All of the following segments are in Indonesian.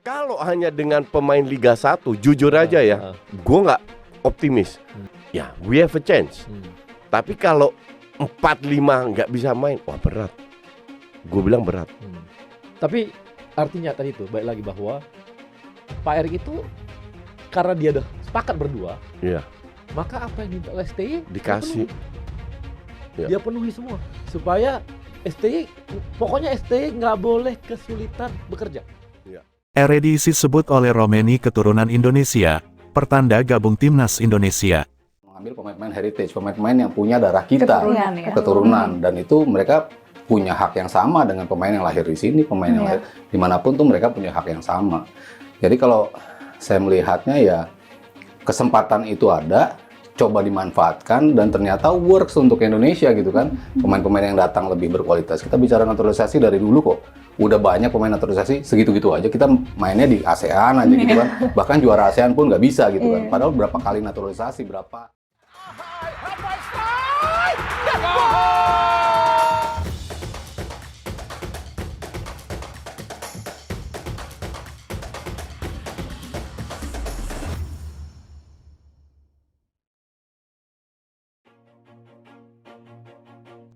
Kalau hanya dengan pemain Liga 1, jujur aja ya, gue nggak optimis. Ya, we have a chance. Tapi kalau 4-5 nggak bisa main, wah berat. Gue bilang berat. Tapi artinya tadi itu, balik lagi bahwa Pak Erik itu karena dia udah sepakat berdua, Iya. maka apa yang minta oleh STY Dikasih. dia penuhi semua supaya STY, pokoknya STY nggak boleh kesulitan bekerja. Eredivisie disebut oleh Romeni keturunan Indonesia, pertanda gabung timnas Indonesia. Mengambil pemain-pemain heritage, pemain-pemain yang punya darah kita, keturunan, dan itu mereka punya hak yang sama dengan pemain yang lahir di sini, pemain yang lahir dimanapun tuh mereka punya hak yang sama. Jadi kalau saya melihatnya ya kesempatan itu ada, coba dimanfaatkan dan ternyata works untuk Indonesia gitu kan. Pemain-pemain yang datang lebih berkualitas. Kita bicara naturalisasi dari dulu kok. Udah banyak pemain naturalisasi segitu-gitu aja. Kita mainnya di ASEAN aja gitu kan. Bahkan juara ASEAN pun nggak bisa gitu kan. Padahal berapa kali naturalisasi, berapa.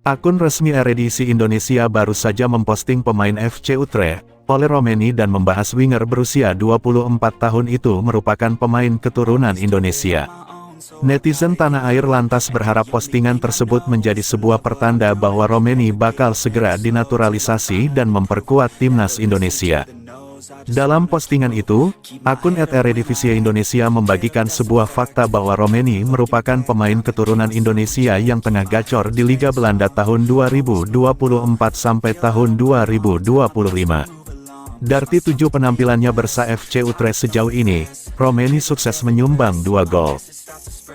Akun resmi Eredivisie Indonesia baru saja memposting pemain FC Utrecht, Ole Romeni dan membahas winger berusia 24 tahun itu merupakan pemain keturunan Indonesia. Netizen tanah air lantas berharap postingan tersebut menjadi sebuah pertanda bahwa Romeni bakal segera dinaturalisasi dan memperkuat timnas Indonesia. Dalam postingan itu, akun @Eredivisie Indonesia membagikan sebuah fakta bahwa Romeni merupakan pemain keturunan Indonesia yang tengah gacor di Liga Belanda tahun 2024 sampai tahun 2025. Dari 7 penampilannya bersama FC Utrecht sejauh ini, Romeni sukses menyumbang 2 gol.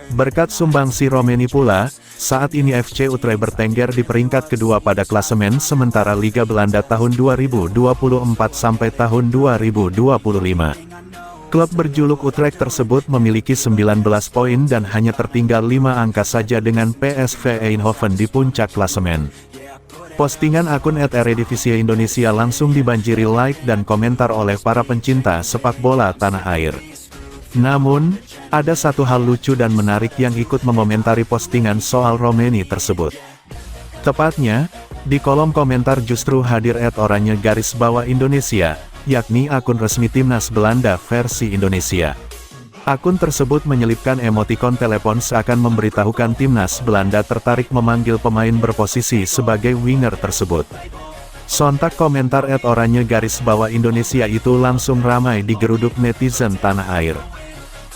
Berkat sumbangsi Romeni pula, saat ini FC Utrecht bertengger di peringkat kedua pada klasemen sementara Liga Belanda tahun 2024 sampai tahun 2025. Klub berjuluk Utrecht tersebut memiliki 19 poin dan hanya tertinggal 5 angka saja dengan PSV Eindhoven di puncak klasemen. Postingan akun @Eredivisie Indonesia langsung dibanjiri like dan komentar oleh para pencinta sepak bola tanah air. Namun, ada satu hal lucu dan menarik yang ikut mengomentari postingan soal Romeni tersebut. Tepatnya, di kolom komentar justru hadir @Oranje_Indonesia, yakni akun resmi timnas Belanda versi Indonesia. Akun tersebut menyelipkan emotikon telepon seakan memberitahukan timnas Belanda tertarik memanggil pemain berposisi sebagai winger tersebut. Sontak komentar @Oranje_Indonesia itu langsung ramai digeruduk netizen tanah air.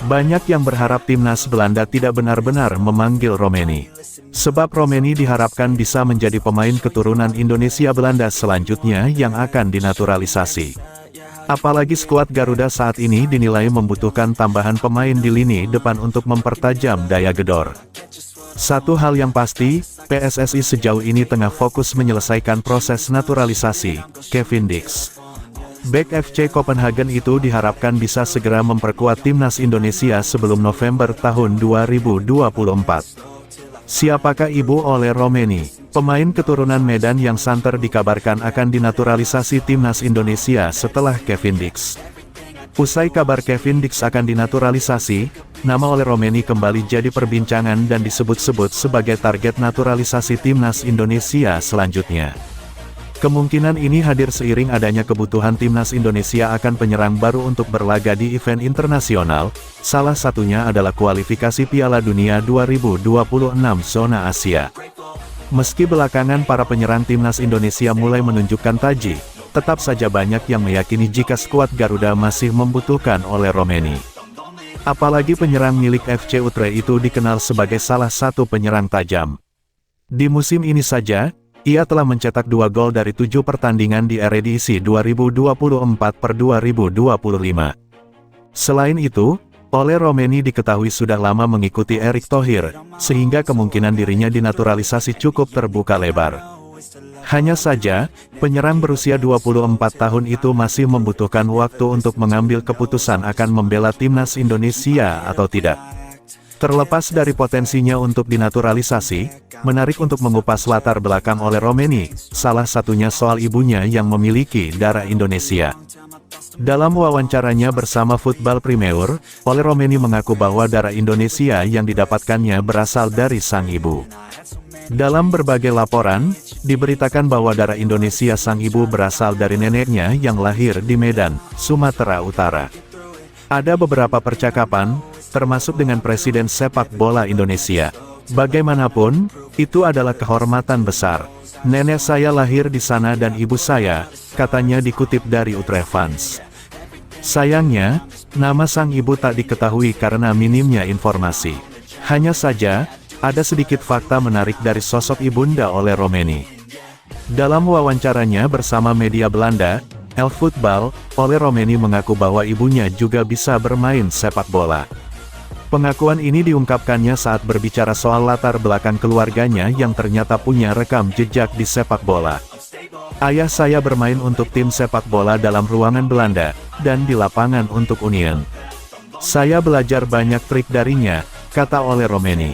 Banyak yang berharap timnas Belanda tidak benar-benar memanggil Romeni. Sebab Romeni diharapkan bisa menjadi pemain keturunan Indonesia Belanda selanjutnya yang akan dinaturalisasi. Apalagi skuad Garuda saat ini dinilai membutuhkan tambahan pemain di lini depan untuk mempertajam daya gedor. Satu hal yang pasti, PSSI sejauh ini tengah fokus menyelesaikan proses naturalisasi Kevin Dix. Bek FC Copenhagen itu diharapkan bisa segera memperkuat timnas Indonesia sebelum November tahun 2024. Siapakah ibu Ole Romeni? Pemain keturunan Medan yang santer dikabarkan akan dinaturalisasi timnas Indonesia setelah Kevin Dix. Usai kabar Kevin Dix akan dinaturalisasi, nama Ole Romeni kembali jadi perbincangan dan disebut-sebut sebagai target naturalisasi timnas Indonesia selanjutnya. Kemungkinan ini hadir seiring adanya kebutuhan timnas Indonesia akan penyerang baru untuk berlaga di event internasional, salah satunya adalah kualifikasi Piala Dunia 2026 zona Asia. Meski belakangan para penyerang timnas Indonesia mulai menunjukkan taji, tetap saja banyak yang meyakini jika skuad Garuda masih membutuhkan Ole Romeni. Apalagi penyerang milik FC Utrecht itu dikenal sebagai salah satu penyerang tajam. Di musim ini saja, ia telah mencetak 2 gol dari 7 pertandingan di Eredivisie 2024/2025. Selain itu, Ole Romeni diketahui sudah lama mengikuti Erick Thohir, sehingga kemungkinan dirinya dinaturalisasi cukup terbuka lebar. Hanya saja, penyerang berusia 24 tahun itu masih membutuhkan waktu untuk mengambil keputusan akan membela timnas Indonesia atau tidak. Terlepas dari potensinya untuk dinaturalisasi, menarik untuk mengupas latar belakang Ole Romeni, salah satunya soal ibunya yang memiliki darah Indonesia. Dalam wawancaranya bersama Football Premier, Ole Romeni mengaku bahwa darah Indonesia yang didapatkannya berasal dari sang ibu. Dalam berbagai laporan, diberitakan bahwa darah Indonesia sang ibu berasal dari neneknya yang lahir di Medan, Sumatera Utara. Ada beberapa percakapan, termasuk dengan Presiden Sepak Bola Indonesia. Bagaimanapun, itu adalah kehormatan besar. Nenek saya lahir di sana dan ibu saya, katanya dikutip dari Utrecht Fans. Sayangnya, nama sang ibu tak diketahui karena minimnya informasi. Hanya saja, ada sedikit fakta menarik dari sosok ibunda Ole Romeni. Dalam wawancaranya bersama media Belanda, El Voetbal, Ole Romeni mengaku bahwa ibunya juga bisa bermain sepak bola. Pengakuan ini diungkapkannya saat berbicara soal latar belakang keluarganya yang ternyata punya rekam jejak di sepak bola. Ayah saya bermain untuk tim sepak bola dalam ruangan Belanda, dan di lapangan untuk Union. Saya belajar banyak trik darinya, kata Ole Romeni.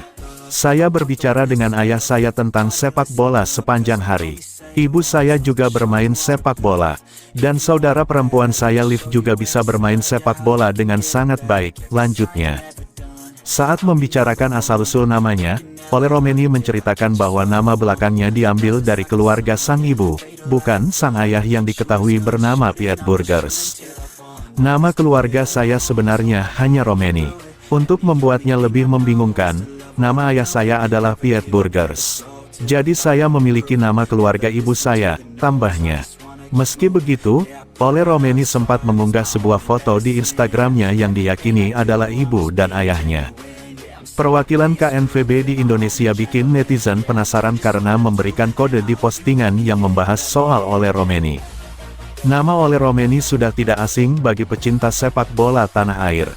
Saya berbicara dengan ayah saya tentang sepak bola sepanjang hari. Ibu saya juga bermain sepak bola. Dan saudara perempuan saya Liv juga bisa bermain sepak bola dengan sangat baik, lanjutnya. Saat membicarakan asal-usul namanya, Ole Romeni menceritakan bahwa nama belakangnya diambil dari keluarga sang ibu, bukan sang ayah yang diketahui bernama Piet Burgers. Nama keluarga saya sebenarnya hanya Romeni. Untuk membuatnya lebih membingungkan, nama ayah saya adalah Piet Burgers. Jadi saya memiliki nama keluarga ibu saya, tambahnya. Meski begitu, Ole Romeni sempat mengunggah sebuah foto di Instagramnya yang diyakini adalah ibu dan ayahnya. Perwakilan KNVB di Indonesia bikin netizen penasaran karena memberikan kode di postingan yang membahas soal Ole Romeni. Nama Ole Romeni sudah tidak asing bagi pecinta sepak bola tanah air.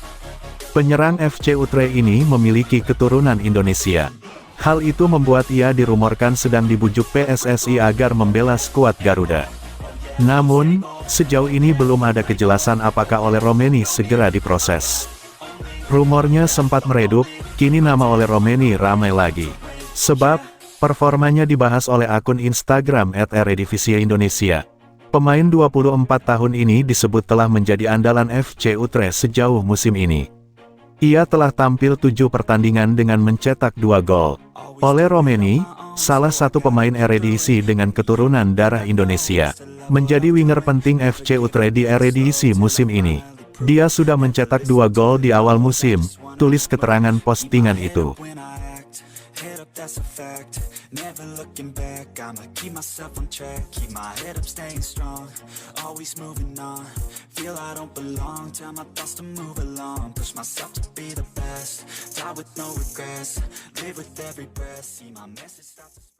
Penyerang FC Utrecht ini memiliki keturunan Indonesia. Hal itu membuat ia dirumorkan sedang dibujuk PSSI agar membela skuad Garuda. Namun, sejauh ini belum ada kejelasan apakah Ole Romeni segera diproses. Rumornya sempat meredup, kini nama Ole Romeni ramai lagi. Sebab, performanya dibahas oleh akun Instagram @eredivisie_indonesia. Pemain 24 tahun ini disebut telah menjadi andalan FC Utrecht sejauh musim ini. Ia telah tampil 7 pertandingan dengan mencetak 2 gol. Ole Romeni, salah satu pemain Eredivisie dengan keturunan darah Indonesia, menjadi winger penting FC Utrecht di Eredivisie musim ini. Dia sudah mencetak 2 gol di awal musim, tulis keterangan postingan itu. Never looking back, I'ma keep myself on track, keep my head up staying strong, always moving on, feel I don't belong, tell my thoughts to move along, push myself to be the best, die with no regrets, live with every breath, see my message start to